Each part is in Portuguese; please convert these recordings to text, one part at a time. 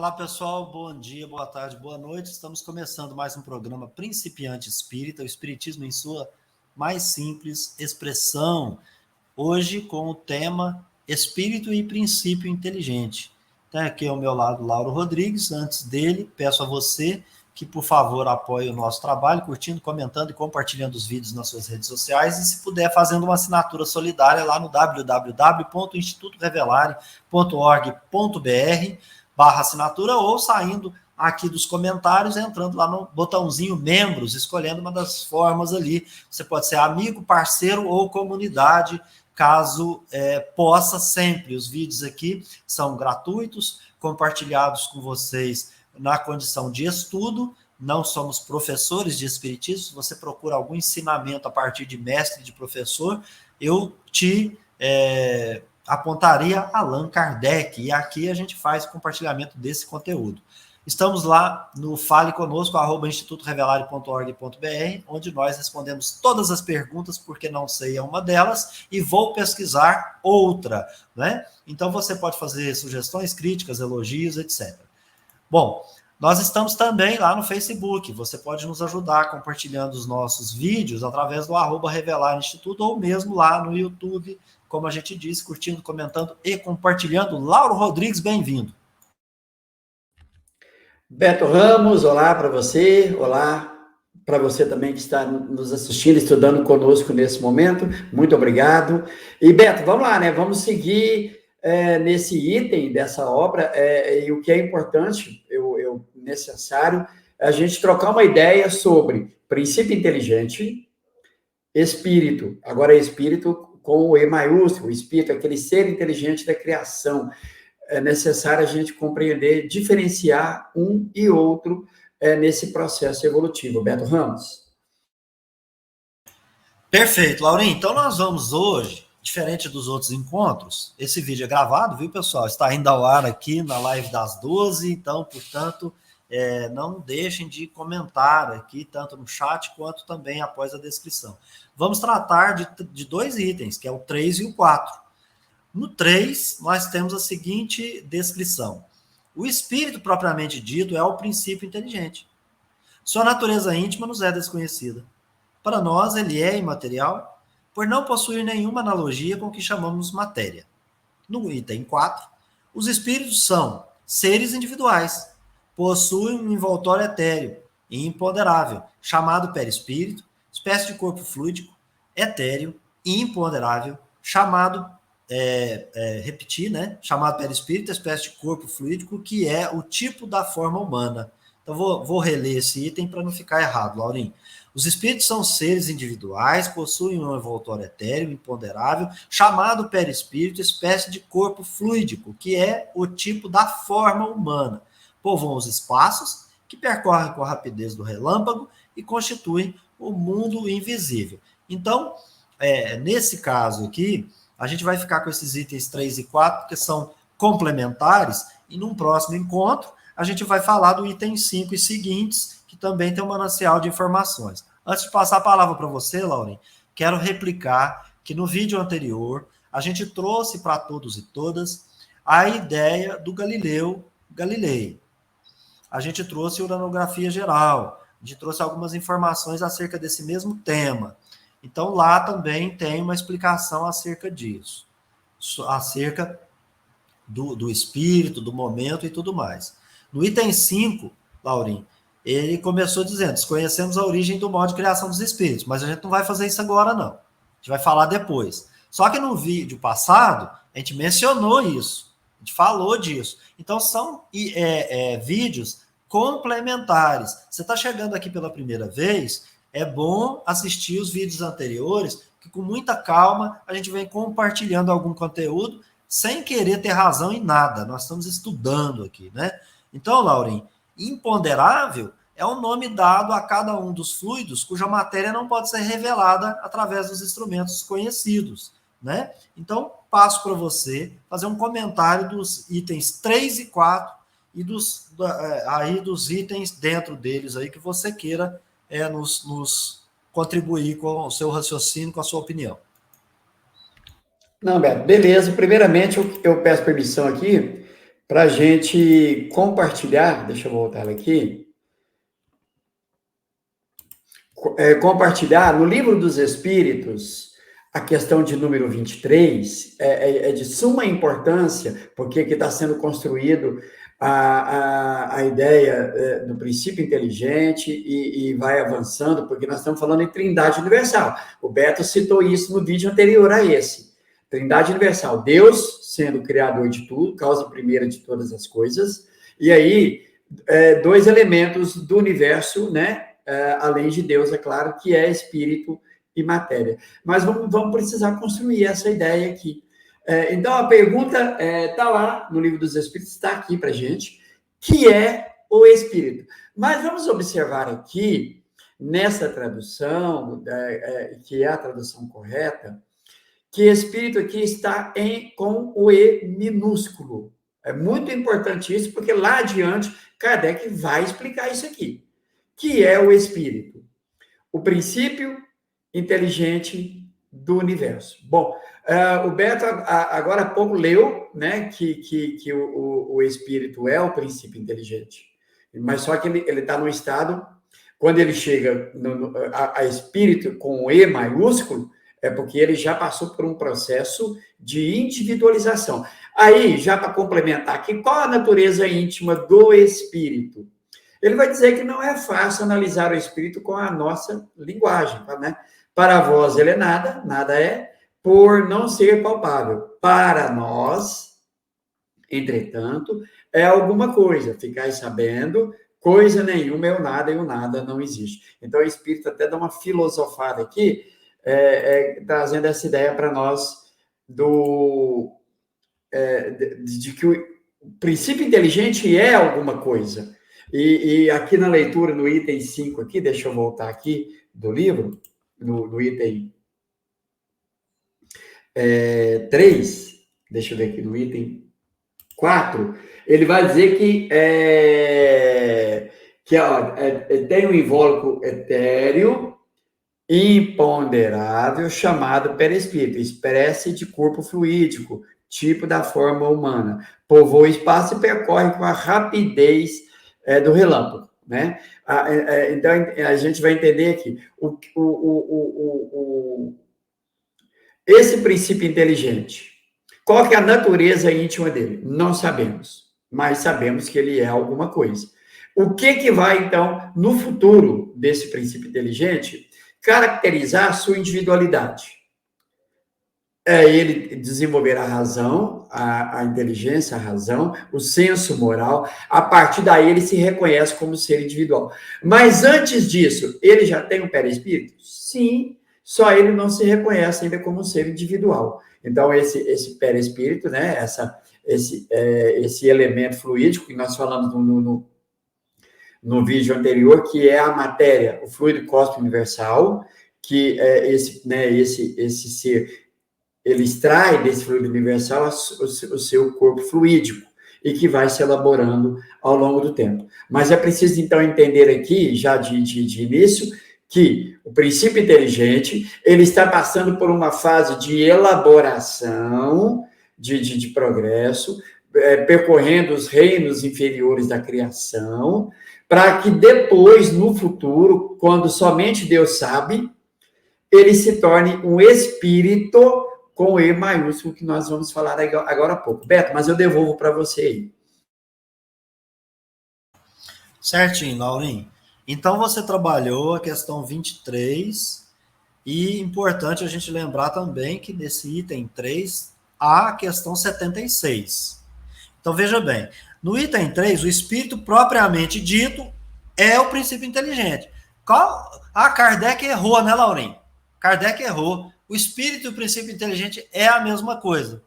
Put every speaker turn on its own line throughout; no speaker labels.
Olá, pessoal. Bom dia, boa tarde, boa noite. Estamos começando mais um programa Principiante Espírita, o Espiritismo em sua mais simples expressão. Hoje com o tema Espírito e Princípio Inteligente. Tem aqui ao meu lado Lauro Rodrigues. Antes dele, peço a você que, por favor, apoie o nosso trabalho, curtindo, comentando e compartilhando os vídeos nas suas redes sociais e, se puder, fazendo uma assinatura solidária lá no www.institutorevelare.org.br/assinatura ou saindo aqui dos comentários, entrando lá no botãozinho membros, escolhendo uma das formas ali. Você pode ser amigo, parceiro ou comunidade, caso possa sempre. Os vídeos aqui são gratuitos, compartilhados com vocês na condição de estudo. Não somos professores de espiritismo. Se você procura algum ensinamento a partir de mestre, de professor, eu te apontaria Allan Kardec, e aqui a gente faz o compartilhamento desse conteúdo. Estamos lá no Fale Conosco, @institutorevelare.org.br, onde nós respondemos todas as perguntas, porque não sei é uma delas, e vou pesquisar outra, né? Então você pode fazer sugestões, críticas, elogios, etc. Bom, nós estamos também lá no Facebook. Você pode nos ajudar compartilhando os nossos vídeos através do @RevelareInstituto ou mesmo lá no YouTube, como a gente disse, curtindo, comentando e compartilhando. Lauro Rodrigues, bem-vindo.
Beto Ramos, olá para você, olá para você também que está nos assistindo, estudando conosco nesse momento, muito obrigado. E Beto, vamos lá, né? Vamos seguir nesse item dessa obra, e o que é importante, necessário, a gente trocar uma ideia sobre princípio inteligente, espírito, agora é espírito com o E maiúsculo, espírito, aquele ser inteligente da criação. É necessário a gente compreender, diferenciar um e outro nesse processo evolutivo. Beto Ramos?
Perfeito, Laurinho. Então nós vamos hoje, diferente dos outros encontros, esse vídeo é gravado, viu, pessoal? Está indo ao ar aqui na live das 12, então, portanto, não deixem de comentar aqui, tanto no chat quanto também após a descrição. Vamos tratar de dois itens, que é o 3 e o 4. No 3, nós temos a seguinte descrição. O espírito, propriamente dito, é o princípio inteligente. Sua natureza íntima nos é desconhecida. Para nós, ele é imaterial, por não possuir nenhuma analogia com o que chamamos matéria. No item 4, os espíritos são seres individuais, possuem um envoltório etéreo e imponderável, chamado perispírito, espécie de corpo fluídico, etéreo e imponderável, chamado chamado perispírito, espécie de corpo fluídico, que é o tipo da forma humana. Então, vou reler esse item para não ficar errado, Laurinho. Os espíritos são seres individuais, possuem um envoltório etéreo, imponderável, chamado perispírito, espécie de corpo fluídico, que é o tipo da forma humana. Povoam os espaços, que percorrem com a rapidez do relâmpago e constituem o mundo invisível. Então, nesse caso aqui, a gente vai ficar com esses itens 3 e 4, que são complementares, e num próximo encontro, a gente vai falar do item 5 e seguintes, que também tem um manancial de informações. Antes de passar a palavra para você, Laurinho, quero replicar que no vídeo anterior, a gente trouxe para todos e todas a ideia do Galileu Galilei. A gente trouxe uranografia geral, a gente trouxe algumas informações acerca desse mesmo tema. Então, lá também tem uma explicação acerca disso, acerca do espírito, do momento e tudo mais. No item 5, Laurinho, ele começou dizendo, desconhecemos a origem do modo de criação dos espíritos, mas a gente não vai fazer isso agora, não. A gente vai falar depois. Só que no vídeo passado, a gente mencionou isso, a gente falou disso. Então, são vídeos complementares. Você está chegando aqui pela primeira vez, é bom assistir os vídeos anteriores, que com muita calma a gente vem compartilhando algum conteúdo, sem querer ter razão em nada. Nós estamos estudando aqui, né? Então, Laurinho, imponderável é o nome dado a cada um dos fluidos cuja matéria não pode ser revelada através dos instrumentos conhecidos, né? Então, passo para você fazer um comentário dos itens 3 e 4 e dos itens dentro deles aí que você queira nos contribuir com o seu raciocínio, com a sua opinião.
Não, Beto, beleza. Primeiramente, eu peço permissão aqui para a gente compartilhar, deixa eu voltar aqui, compartilhar no Livro dos Espíritos, a questão de número 23 é de suma importância, porque aqui está sendo construído a ideia do princípio inteligente e vai avançando, porque nós estamos falando em Trindade Universal. O Beto citou isso no vídeo anterior a esse. Trindade Universal, Deus sendo o criador de tudo, causa primeira de todas as coisas, e aí dois elementos do universo, né? Além de Deus, é claro, que é espírito e matéria. Mas vamos precisar construir essa ideia aqui. Então, a pergunta está lá no Livro dos Espíritos, está aqui para a gente, que é o espírito. Mas vamos observar aqui, nessa tradução, que é a tradução correta, que espírito aqui está com o E minúsculo. É muito importante isso, porque lá adiante, Kardec vai explicar isso aqui. Que é o espírito? O princípio inteligente do universo. Bom, o Beto agora há pouco leu, né, que o espírito é o princípio inteligente. Mas só que ele está no estado, quando ele chega a espírito com o E maiúsculo, é porque ele já passou por um processo de individualização. Aí, já para complementar aqui, qual a natureza íntima do espírito? Ele vai dizer que não é fácil analisar o espírito com a nossa linguagem, né? Para vós ele é nada, nada é, por não ser palpável. Para nós, entretanto, é alguma coisa. Ficai sabendo, coisa nenhuma é o nada e o nada não existe. Então, o espírito até dá uma filosofada aqui, trazendo essa ideia para nós de que o princípio inteligente é alguma coisa. E aqui na leitura, no item 5 aqui, deixa eu voltar aqui do livro, no item 3, deixa eu ver aqui, no item 4, ele vai dizer que tem um invólucro etéreo imponderável chamado perispírito, espécie de corpo fluídico, tipo da forma humana, povoa o espaço e percorre com a rapidez do relâmpago, né? Então, a gente vai entender aqui, esse princípio inteligente, qual que é a natureza íntima dele? Não sabemos, mas sabemos que ele é alguma coisa. O que vai, então, no futuro desse princípio inteligente, caracterizar a sua individualidade? Ele desenvolver a razão, a inteligência, a razão, o senso moral. A partir daí, ele se reconhece como ser individual. Mas antes disso, ele já tem um perispírito? Sim, só ele não se reconhece ainda como ser individual. Então, esse perispírito, né, esse elemento fluídico que nós falamos no vídeo anterior, que é a matéria, o fluido cósmico universal, que é esse ser, ele extrai desse fluido universal o seu corpo fluídico e que vai se elaborando ao longo do tempo. Mas é preciso, então, entender aqui, já de início, que o princípio inteligente, ele está passando por uma fase de elaboração, de progresso, percorrendo os reinos inferiores da criação, para que depois, no futuro, quando somente Deus sabe, ele se torne um espírito com E maiúsculo, que nós vamos falar agora há pouco. Beto, mas eu devolvo para você aí.
Certinho, Laurinho. Então, você trabalhou a questão 23, e importante a gente lembrar também que nesse item 3 há a questão 76. Então, veja bem, no item 3, o espírito propriamente dito é o princípio inteligente. Kardec errou, né, Laurinho? Kardec errou. O espírito e o princípio inteligente é a mesma coisa.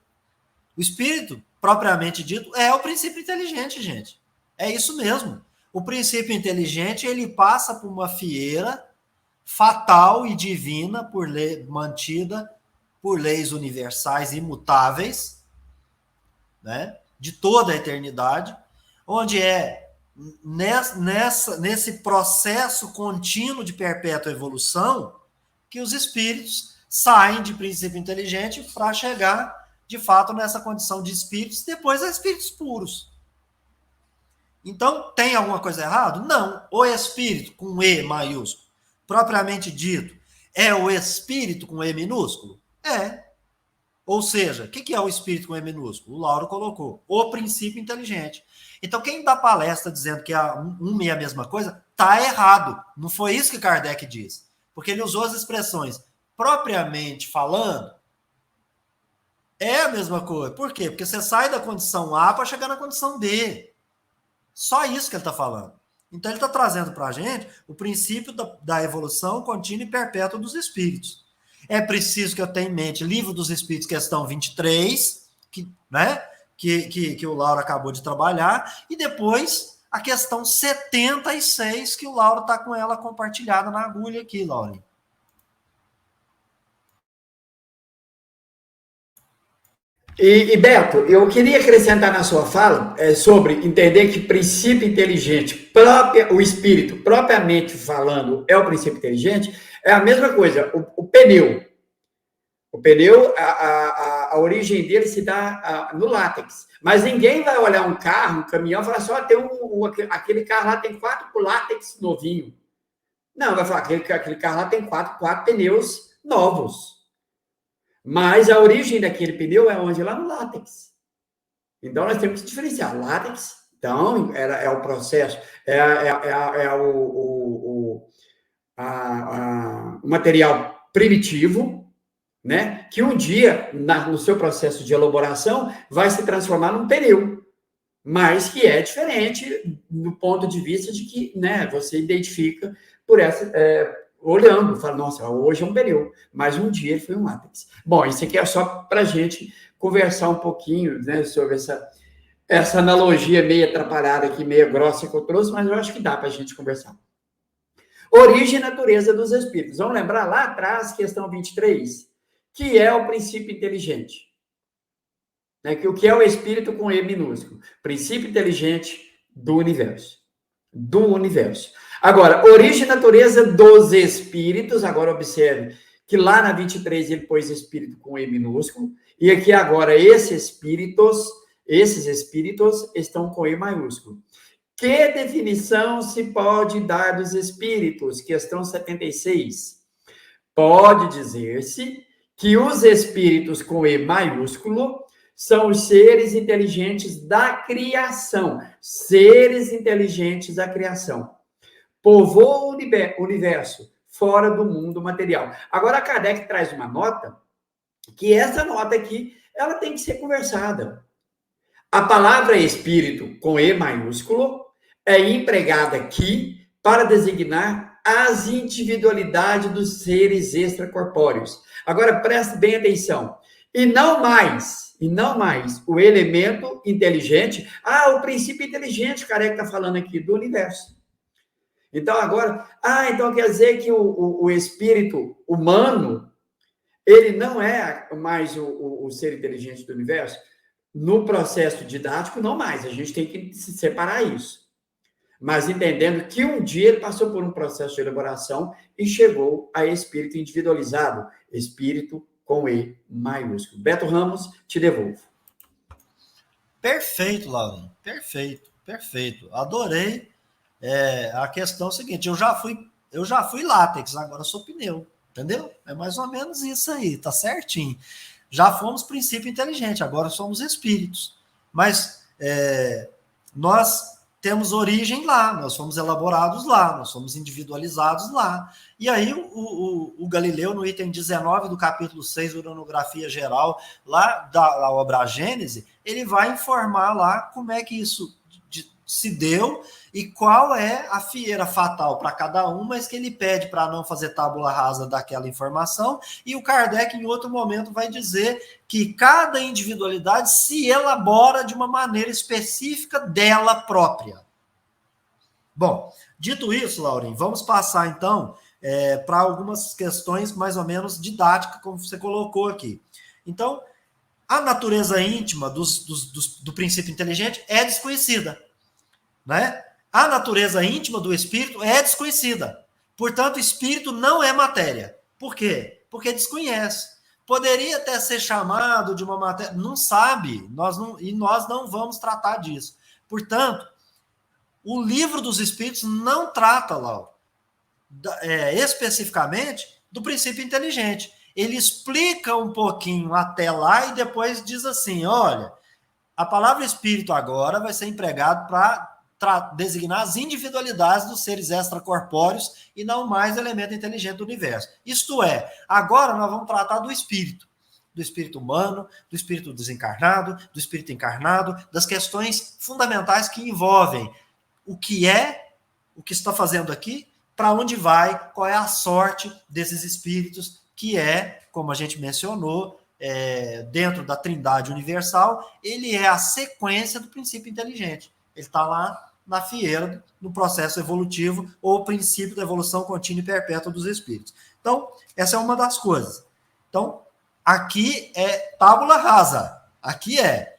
O espírito, propriamente dito, é o princípio inteligente, gente. É isso mesmo. O princípio inteligente, ele passa por uma fieira fatal e divina, mantida por leis universais imutáveis, né, de toda a eternidade, onde nesse processo contínuo de perpétua evolução que os espíritos saem de princípio inteligente para chegar, de fato, nessa condição de espíritos, depois a espíritos puros. Então, tem alguma coisa errada? Não. O espírito, com E maiúsculo, propriamente dito, é o espírito com E minúsculo? É. Ou seja, o que é o espírito com E minúsculo? O Lauro colocou. O princípio inteligente. Então, quem dá palestra dizendo que uma é a mesma coisa, está errado. Não foi isso que Kardec disse. Porque ele usou as expressões propriamente falando, é a mesma coisa. Por quê? Porque você sai da condição A para chegar na condição B. Só isso que ele está falando. Então, ele está trazendo para a gente o princípio da evolução contínua e perpétua dos espíritos. É preciso que eu tenha em mente Livro dos Espíritos, questão 23, que o Lauro acabou de trabalhar, e depois a questão 76, que o Lauro está com ela compartilhada na agulha aqui, Laurinho.
E, Beto, eu queria acrescentar na sua fala sobre entender que princípio inteligente, o espírito, propriamente falando, é o princípio inteligente, é a mesma coisa, o pneu. O pneu, a origem dele se dá no látex. Mas ninguém vai olhar um carro, um caminhão, e falar só tem aquele carro lá tem 4 látex novinho. Não, vai falar aquele carro lá tem quatro pneus novos. Mas a origem daquele pneu é onde? Lá no látex. Então, nós temos que diferenciar. Látex, então, é o processo, o material primitivo, né? Que um dia, no seu processo de elaboração, vai se transformar num pneu. Mas que é diferente do ponto de vista de que, né, você identifica por essa... olhando, fala, nossa, hoje é um pneu, mas um dia ele foi um látex. Bom, isso aqui é só para a gente conversar um pouquinho, né, sobre essa analogia meio atrapalhada aqui, meio grossa que eu trouxe, mas eu acho que dá para a gente conversar. Origem e natureza dos espíritos. Vamos lembrar lá atrás, questão 23, que é o princípio inteligente. Né, que o que é o espírito com E minúsculo? Princípio inteligente do universo. Do universo. Agora, origem e natureza dos espíritos, agora observe que lá na 23 ele pôs espírito com E minúsculo, e aqui agora esses espíritos estão com E maiúsculo. Que definição se pode dar dos espíritos? Questão 76. Pode dizer-se que os espíritos com E maiúsculo são os seres inteligentes da criação. Seres inteligentes da criação. Povoa o universo, fora do mundo material. Agora, a Kardec traz uma nota, que essa nota aqui, ela tem que ser conversada. A palavra espírito, com E maiúsculo, é empregada aqui para designar as individualidades dos seres extracorpóreos. Agora, preste bem atenção. E não mais o elemento inteligente. O princípio inteligente, Kardec está falando aqui, do universo. Então, agora, então quer dizer que o espírito humano, ele não é mais o ser inteligente do universo? No processo didático, não mais. A gente tem que separar isso. Mas entendendo que um dia ele passou por um processo de elaboração e chegou a espírito individualizado, espírito com E maiúsculo. Beto Ramos, te devolvo.
Perfeito, Laurinho. Perfeito. Adorei. A questão é a seguinte, eu já fui látex, agora eu sou pneu, entendeu? É mais ou menos isso aí, tá certinho. Já fomos princípio inteligente, agora somos espíritos. Mas nós temos origem lá, nós fomos elaborados lá, nós somos individualizados lá. E aí o Galileu, no item 19 do capítulo 6, Uranografia Geral, lá da obra A Gênese, ele vai informar lá como é que isso se deu e qual é a fieira fatal para cada um, mas que ele pede para não fazer tábula rasa daquela informação, e o Kardec em outro momento vai dizer que cada individualidade se elabora de uma maneira específica dela própria. Bom, dito isso, Laurinho, vamos passar então para algumas questões mais ou menos didáticas, como você colocou aqui. Então, a natureza íntima do princípio inteligente é desconhecida. Né? A natureza íntima do espírito é desconhecida. Portanto, o espírito não é matéria. Por quê? Porque desconhece. Poderia até ser chamado de uma matéria, não sabe, nós não vamos tratar disso. Portanto, O Livro dos Espíritos não trata, Laura, especificamente do princípio inteligente. Ele explica um pouquinho até lá e depois diz assim, olha, a palavra espírito agora vai ser empregado para designar as individualidades dos seres extracorpóreos e não mais elemento inteligente do universo. Isto é, agora nós vamos tratar do espírito humano, do espírito desencarnado, do espírito encarnado, das questões fundamentais que envolvem o que está fazendo aqui, para onde vai, qual é a sorte desses espíritos, que é, como a gente mencionou, dentro da Trindade Universal, ele é a sequência do princípio inteligente. Ele está lá na fieira, no processo evolutivo, ou o princípio da evolução contínua e perpétua dos espíritos. Então, essa é uma das coisas. Então, aqui é tábula rasa. Aqui é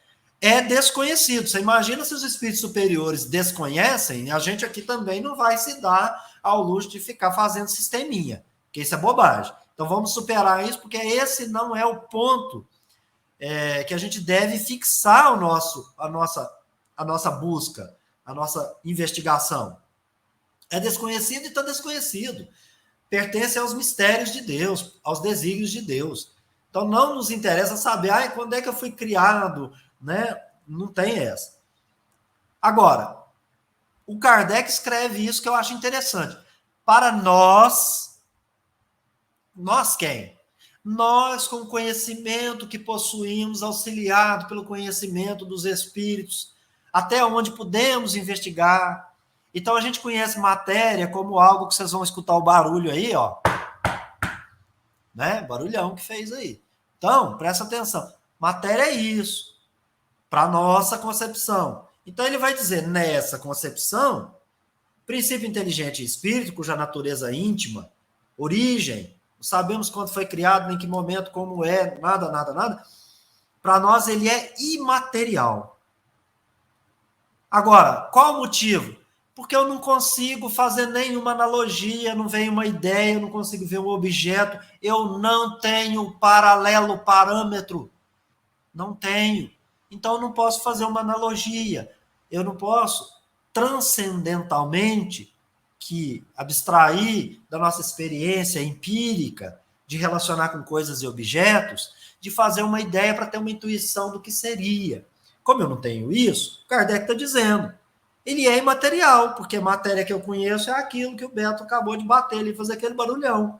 desconhecido. Você imagina se os espíritos superiores desconhecem, a gente aqui também não vai se dar ao luxo de ficar fazendo sisteminha, porque isso é bobagem. Então, vamos superar isso, porque esse não é o ponto que a gente deve fixar a nossa busca, a nossa investigação. É desconhecido e está desconhecido. Pertence aos mistérios de Deus, aos desígnios de Deus. Então, não nos interessa saber quando é que eu fui criado, né? Não tem essa. Agora, o Kardec escreve isso que eu acho interessante. Para nós quem? Nós, com o conhecimento que possuímos, auxiliado pelo conhecimento dos espíritos, até onde podemos investigar. Então, a gente conhece matéria como algo que vocês vão escutar o barulho aí, ó. Né? Barulhão que fez aí. Então, presta atenção. Matéria é isso, para nossa concepção. Então, ele vai dizer, nessa concepção, princípio inteligente e espírito, cuja natureza íntima, origem, não sabemos quando foi criado, em que momento, como é, nada. Para nós, ele é imaterial. Agora, qual o motivo? Porque eu não consigo fazer nenhuma analogia, não vem uma ideia, eu não consigo ver um objeto, eu não tenho paralelo, parâmetro. Não tenho. Então, eu não posso fazer uma analogia. Eu não posso, transcendentalmente, abstrair da nossa experiência empírica, de relacionar com coisas e objetos, de fazer uma ideia para ter uma intuição do que seria. Como eu não tenho isso, Kardec está dizendo, ele é imaterial, porque a matéria que eu conheço é aquilo que o Beto acabou de bater ali, fazer aquele barulhão,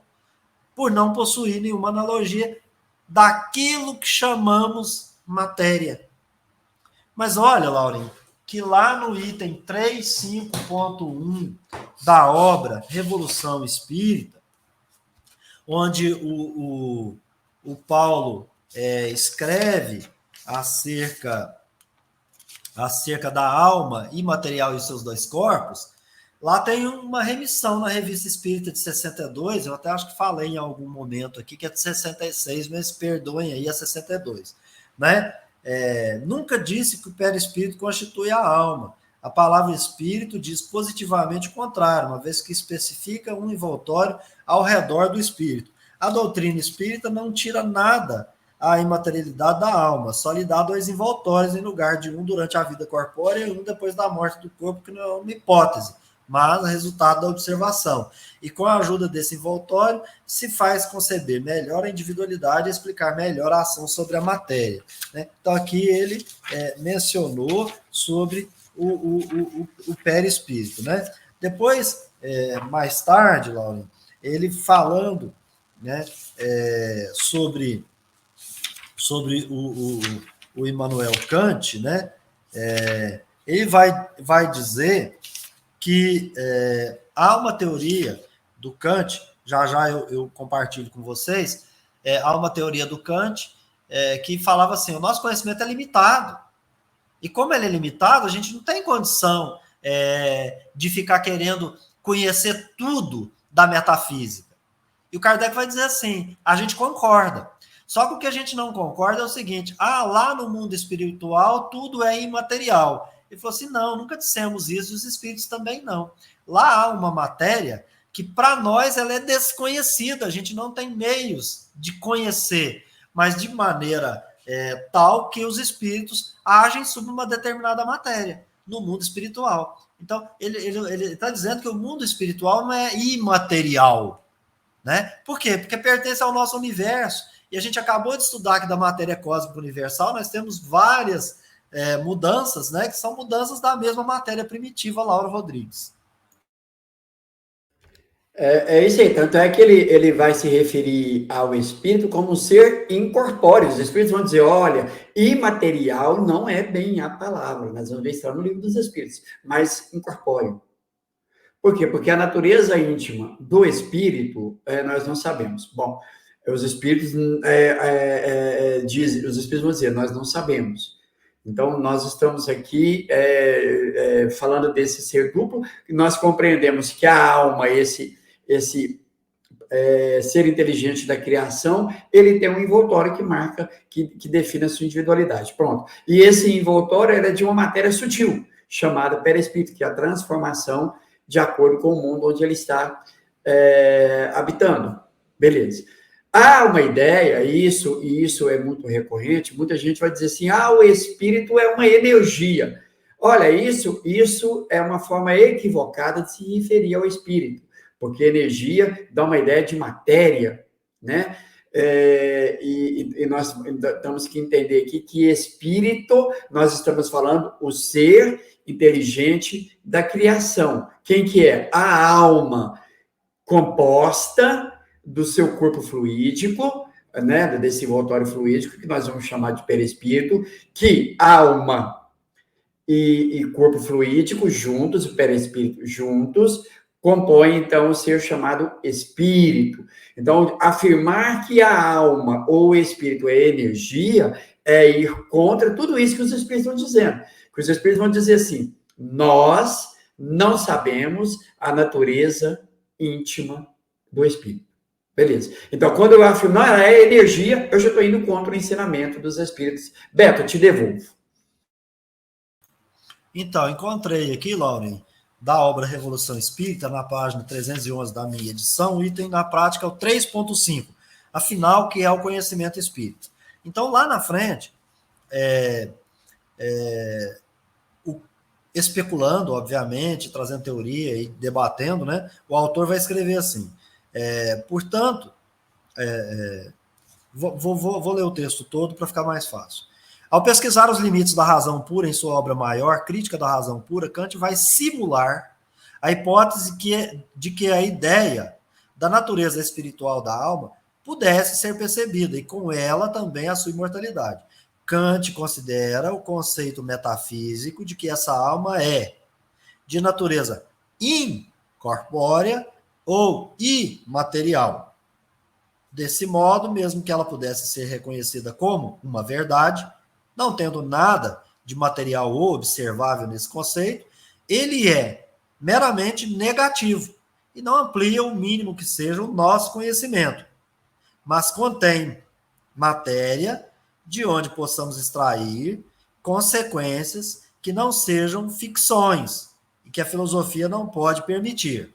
por não possuir nenhuma analogia daquilo que chamamos matéria. Mas olha, Laurinho, que lá no item 3.5.1 da obra Revolução Espírita, onde o Paulo escreve acerca da alma imaterial e seus dois corpos, lá tem uma remissão na Revista Espírita de 62, eu até acho que falei em algum momento aqui, que é de 66, mas perdoem aí a 62, né? Nunca disse que o perispírito constitui a alma. A palavra espírito diz positivamente o contrário, uma vez que especifica um envoltório ao redor do espírito. A doutrina espírita não tira nada a imaterialidade da alma, só lhe dá dois envoltórios em lugar de um durante a vida corpórea e um depois da morte do corpo, que não é uma hipótese, mas resultado da observação. E com a ajuda desse envoltório, se faz conceber melhor a individualidade e explicar melhor a ação sobre a matéria. Né? Então, aqui ele mencionou sobre o perispírito. Né? Depois, mais tarde, Lauren, ele falando, né, sobre o Immanuel Kant, né, ele vai dizer que há uma teoria do Kant, já eu compartilho com vocês, há uma teoria do Kant que falava assim, o nosso conhecimento é limitado, e como ele é limitado, a gente não tem condição de ficar querendo conhecer tudo da metafísica. E o Kardec vai dizer assim, a gente concorda, só que o que a gente não concorda é o seguinte, lá no mundo espiritual tudo é imaterial. Ele falou assim, não, nunca dissemos isso, os espíritos também não. Lá há uma matéria que para nós ela é desconhecida, a gente não tem meios de conhecer, mas de maneira tal que os espíritos agem sobre uma determinada matéria no mundo espiritual. Então, ele está dizendo que o mundo espiritual não é imaterial, né? Por quê? Porque pertence ao nosso universo. E a gente acabou de estudar que da matéria cósmica universal nós temos várias mudanças, né? Que são mudanças da mesma matéria primitiva, Laura Rodrigues.
É isso aí, tanto é que ele vai se referir ao espírito como um ser incorpóreo. Os espíritos vão dizer, olha, imaterial não é bem a palavra, nós vamos ver isso no livro dos espíritos, mas incorpóreo. Por quê? Porque a natureza íntima do espírito, nós não sabemos. Bom, os espíritos dizem, os espíritos vão dizer, nós não sabemos. Então, nós estamos aqui falando desse ser duplo, e nós compreendemos que a alma, esse ser inteligente da criação, ele tem um envoltório que marca, que define a sua individualidade. Pronto. E esse envoltório é de uma matéria sutil, chamada perispírito, que é a transformação de acordo com o mundo onde ele está habitando. Beleza. Há uma ideia, e isso é muito recorrente, muita gente vai dizer assim, o espírito é uma energia. Olha, isso é uma forma equivocada de se referir ao espírito, porque energia dá uma ideia de matéria, né? E nós temos que entender aqui que espírito, nós estamos falando o ser inteligente da criação. Quem que é? A alma composta do seu corpo fluídico, né? Desse envoltório fluídico, que nós vamos chamar de perispírito, que alma e corpo fluídico juntos, o perispírito juntos, compõe, então, o ser chamado espírito. Então, afirmar que a alma ou o espírito é energia é ir contra tudo isso que os espíritos estão dizendo. Que os espíritos vão dizer assim, nós não sabemos a natureza íntima do espírito. Beleza. Então, quando eu afirmo, ela é energia, eu já estou indo contra o ensinamento dos espíritos. Beto, eu te devolvo.
Então, encontrei aqui, Lauren, da obra Revolução Espírita, na página 311 da minha edição, o item na prática é o 3.5, afinal, que é o conhecimento espírita. Então, lá na frente, especulando, obviamente, trazendo teoria e debatendo, né, o autor vai escrever assim, portanto, vou ler o texto todo para ficar mais fácil. Ao pesquisar os limites da razão pura em sua obra maior, Crítica da Razão Pura, Kant vai simular a hipótese de que a ideia da natureza espiritual da alma pudesse ser percebida, e com ela também a sua imortalidade. Kant considera o conceito metafísico de que essa alma é de natureza incorpórea ou imaterial. Desse modo, mesmo que ela pudesse ser reconhecida como uma verdade, não tendo nada de material ou observável nesse conceito, ele é meramente negativo e não amplia o mínimo que seja o nosso conhecimento, mas contém matéria de onde possamos extrair consequências que não sejam ficções e que a filosofia não pode permitir.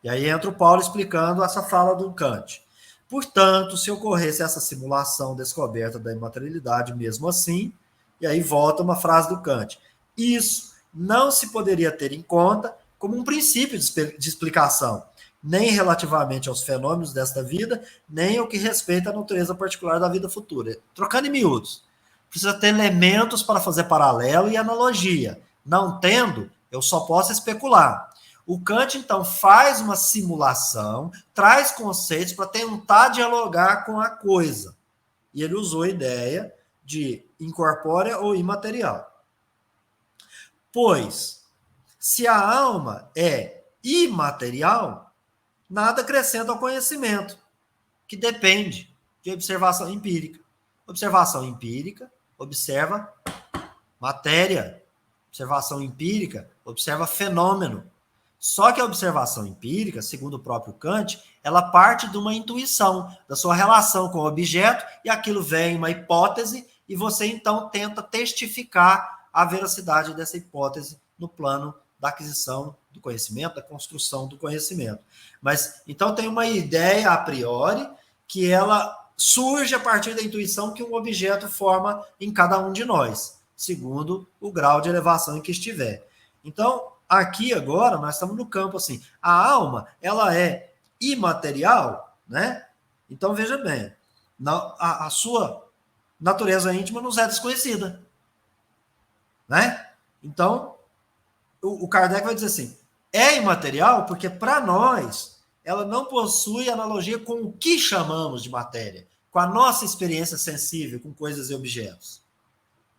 E aí entra o Paulo explicando essa fala do Kant. Portanto, se ocorresse essa simulação descoberta da imaterialidade mesmo assim, e aí volta uma frase do Kant, isso não se poderia ter em conta como um princípio de explicação, nem relativamente aos fenômenos desta vida, nem ao que respeita à natureza particular da vida futura. Trocando em miúdos, precisa ter elementos para fazer paralelo e analogia. Não tendo, eu só posso especular. O Kant, então, faz uma simulação, traz conceitos para tentar dialogar com a coisa. E ele usou a ideia de incorpórea ou imaterial. Pois, se a alma é imaterial, nada acrescenta ao conhecimento, que depende de observação empírica. Observação empírica observa matéria. Observação empírica observa fenômeno. Só que a observação empírica, segundo o próprio Kant, ela parte de uma intuição, da sua relação com o objeto, e aquilo vem uma hipótese, e você então tenta testificar a veracidade dessa hipótese no plano da aquisição do conhecimento, da construção do conhecimento. Mas, então, tem uma ideia a priori que ela surge a partir da intuição que um objeto forma em cada um de nós, segundo o grau de elevação em que estiver. Então, aqui agora nós estamos no campo assim, a alma, ela é imaterial, né? Então, veja bem, a sua natureza íntima nos é desconhecida, né? Então, o Kardec vai dizer assim, é imaterial porque, para nós, ela não possui analogia com o que chamamos de matéria, com a nossa experiência sensível com coisas e objetos.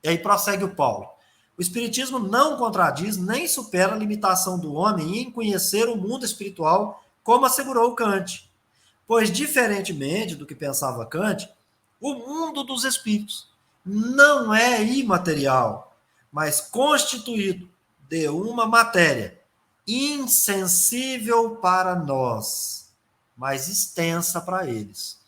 E aí prossegue o Paulo. O Espiritismo não contradiz nem supera a limitação do homem em conhecer o mundo espiritual, como assegurou Kant. Pois, diferentemente do que pensava Kant, o mundo dos espíritos não é imaterial, mas constituído de uma matéria insensível para nós, mas extensa para eles.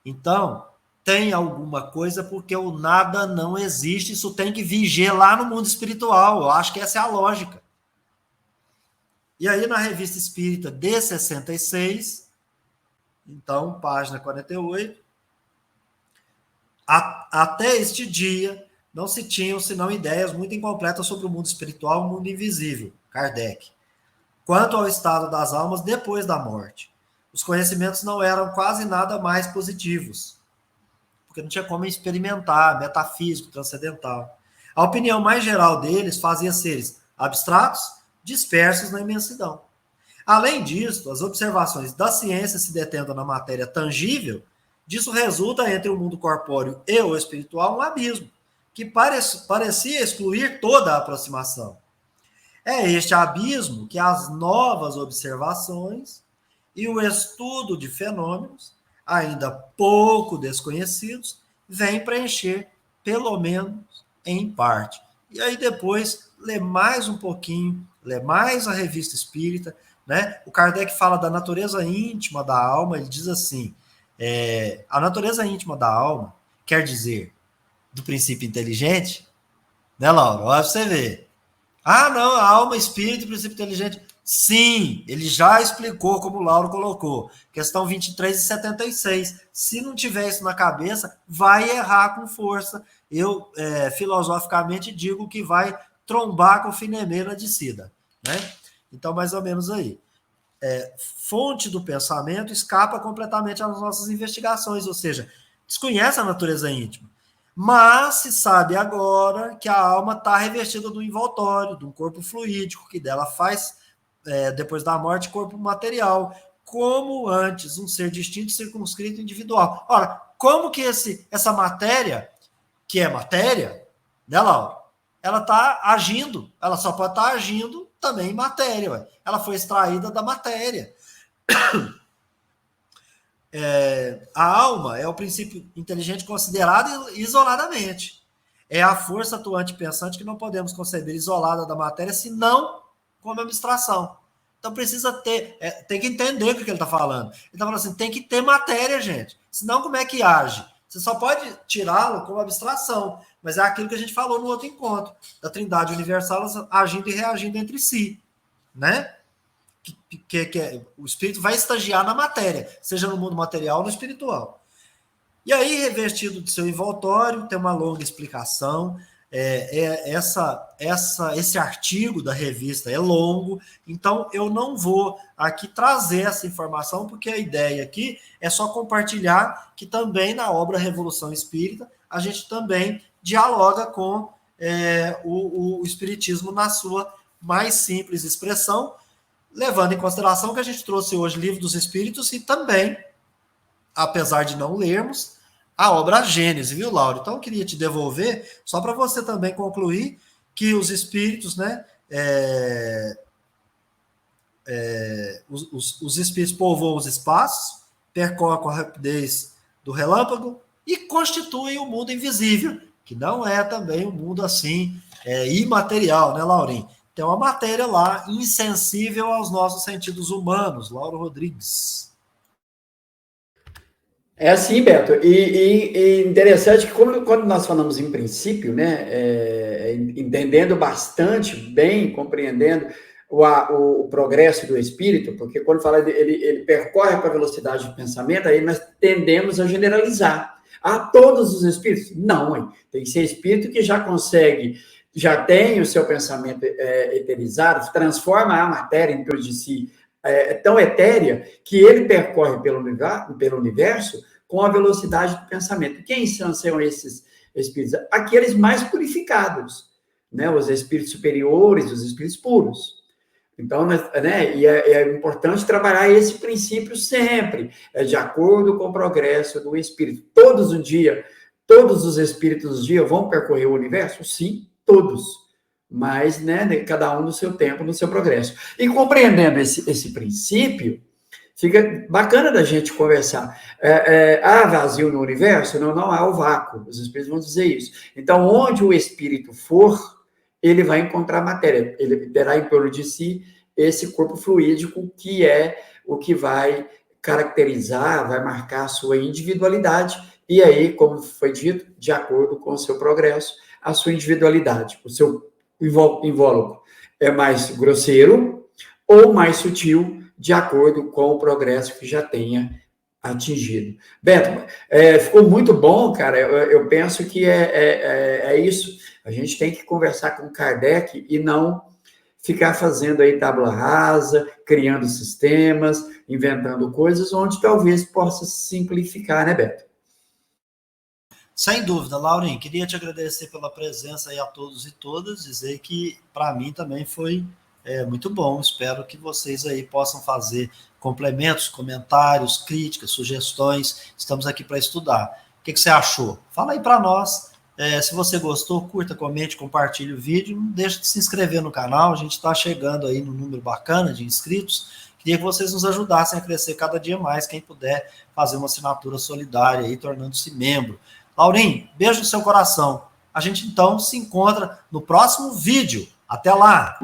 Então, tem alguma coisa porque o nada não existe, isso tem que viger lá no mundo espiritual. Eu acho que essa é a lógica. E aí, na Revista Espírita de 66, então, página 48, até este dia, não se tinham senão ideias muito incompletas sobre o mundo espiritual e o mundo invisível, Kardec. Quanto ao estado das almas depois da morte, os conhecimentos não eram quase nada mais positivos, porque não tinha como experimentar, metafísico, transcendental. A opinião mais geral deles fazia seres abstratos, dispersos na imensidão. Além disso, as observações da ciência se detendo na matéria tangível, disso resulta entre o mundo corpóreo e o espiritual um abismo, que parecia excluir toda a aproximação. É este abismo que as novas observações e o estudo de fenômenos, ainda pouco desconhecidos, vêm preencher, pelo menos em parte. E aí depois, lê mais um pouquinho, lê mais a Revista Espírita, né? O Kardec fala da natureza íntima da alma, ele diz assim, a natureza íntima da alma quer dizer do princípio inteligente, né, Laura? Olha pra você ver. Ah, não, a alma, espírito e princípio inteligente. Sim, ele já explicou como o Lauro colocou. Questão 23 e 76. Se não tiver isso na cabeça, vai errar com força. Eu, filosoficamente, digo que vai trombar com o Finemê na descida, né? Então, mais ou menos aí. Fonte do pensamento escapa completamente às nossas investigações, ou seja, desconhece a natureza íntima. Mas se sabe agora que a alma está revestida do envoltório, de um corpo fluídico, que dela faz, depois da morte, corpo material, como antes, um ser distinto, circunscrito, individual. Ora, como que essa matéria, que é matéria, né, Laura? Ela está agindo, ela só pode estar agindo também em matéria. Ué. Ela foi extraída da matéria. A alma é o princípio inteligente considerado isoladamente. É a força atuante pensante que não podemos conceber isolada da matéria, senão como abstração. Então precisa ter, tem que entender o que ele está falando. Ele está falando assim, tem que ter matéria, gente. Senão como é que age? Você só pode tirá-lo como abstração, mas é aquilo que a gente falou no outro encontro, da Trindade Universal agindo e reagindo entre si, né? O espírito vai estagiar na matéria, seja no mundo material ou no espiritual. E aí, revestido de seu envoltório, tem uma longa explicação. Esse artigo da revista é longo, então eu não vou aqui trazer essa informação, porque a ideia aqui é só compartilhar que também na obra Revolução Espírita a gente também dialoga com o Espiritismo na sua mais simples expressão, levando em consideração que a gente trouxe hoje Livro dos Espíritos e também, apesar de não lermos, a obra Gênese, viu, Laura? Então, eu queria te devolver, só para você também concluir que os espíritos, né, os espíritos povoam os espaços, percorrem com a rapidez do relâmpago e constituem o mundo invisível, que não é também um mundo assim, imaterial, né, Laurinho? Tem uma matéria lá, insensível aos nossos sentidos humanos. Lauro Rodrigues.
É assim, Beto. E interessante que quando nós falamos em princípio, né, entendendo bastante bem, compreendendo o progresso do espírito, porque quando fala ele percorre com a velocidade de pensamento, aí nós tendemos a generalizar. A todos os espíritos? Não, hein? Tem que ser espírito que já consegue já tem o seu pensamento eterizado, transforma a matéria em torno de si tão etérea que ele percorre pelo universo com a velocidade do pensamento. Quem são esses espíritos? Aqueles mais purificados, né? Os espíritos superiores, os espíritos puros. Então, né, e é importante trabalhar esse princípio sempre, de acordo com o progresso do espírito. Todos os espíritos do dia vão percorrer o universo? Sim, todos. Mas, né, cada um no seu tempo, no seu progresso. E compreendendo esse princípio, fica bacana da gente conversar. Há vazio no universo? Não há o vácuo. Os espíritos vão dizer isso. Então, onde o espírito for, ele vai encontrar matéria. Ele terá em torno de si esse corpo fluídico, que é o que vai caracterizar, vai marcar a sua individualidade. E aí, como foi dito, de acordo com o seu progresso, a sua individualidade. O seu invólucro é mais grosseiro ou mais sutil, de acordo com o progresso que já tenha atingido. Beto, ficou muito bom, cara. Eu penso que é isso. A gente tem que conversar com Kardec e não ficar fazendo aí tábula rasa, criando sistemas, inventando coisas, onde talvez possa simplificar, né, Beto?
Sem dúvida, Laurinho. Queria te agradecer pela presença aí a todos e todas, dizer que para mim também foi muito bom. Espero que vocês aí possam fazer complementos, comentários, críticas, sugestões. Estamos aqui para estudar. O que você achou? Fala aí para nós. Se você gostou, curta, comente, compartilhe o vídeo. Não deixe de se inscrever no canal. A gente está chegando aí no número bacana de inscritos. Queria que vocês nos ajudassem a crescer cada dia mais. Quem puder fazer uma assinatura solidária aí, tornando-se membro. Laurinho, beijo no seu coração. A gente então se encontra no próximo vídeo. Até lá!